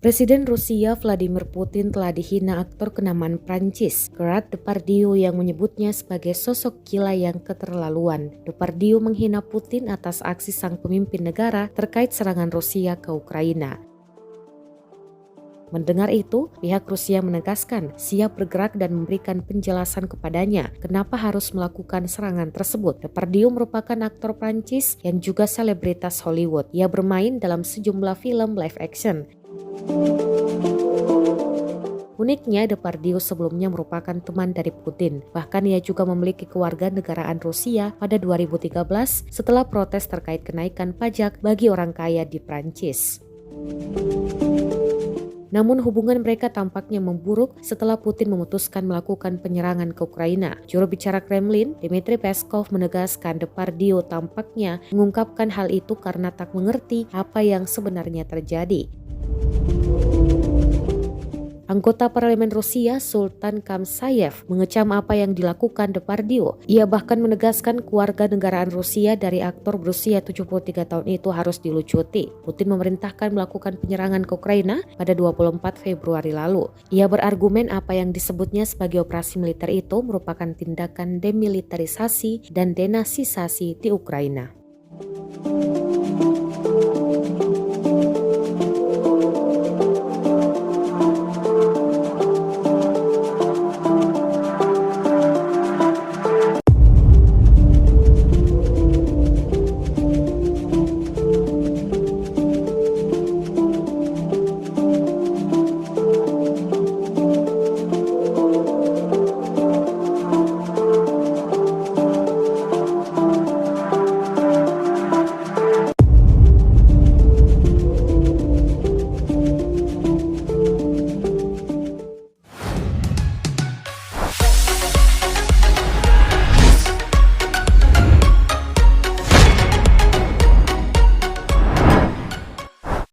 Presiden Rusia Vladimir Putin telah dihina aktor kenamaan Prancis, Gerard Depardieu, yang menyebutnya sebagai sosok gila yang keterlaluan. Depardieu menghina Putin atas aksi sang pemimpin negara terkait serangan Rusia ke Ukraina. Mendengar itu, pihak Rusia menegaskan siap bergerak dan memberikan penjelasan kepadanya kenapa harus melakukan serangan tersebut. Depardieu merupakan aktor Prancis yang juga selebritas Hollywood. Ia bermain dalam sejumlah film live action. Uniknya, Depardieu sebelumnya merupakan teman dari Putin. Bahkan ia juga memiliki kewarganegaraan Rusia pada 2013 setelah protes terkait kenaikan pajak bagi orang kaya di Prancis. Namun hubungan mereka tampaknya memburuk setelah Putin memutuskan melakukan penyerangan ke Ukraina. Juru bicara Kremlin, Dmitry Peskov, menegaskan Depardieu tampaknya mengungkapkan hal itu karena tak mengerti apa yang sebenarnya terjadi. Anggota parlemen Rusia, Sultan Kamsayev, mengecam apa yang dilakukan Depardieu. Ia bahkan menegaskan kewarganegaraan Rusia dari aktor berusia 73 tahun itu harus dilucuti. Putin memerintahkan melakukan penyerangan ke Ukraina pada 24 Februari lalu. Ia berargumen apa yang disebutnya sebagai operasi militer itu merupakan tindakan demilitarisasi dan denazisasi di Ukraina.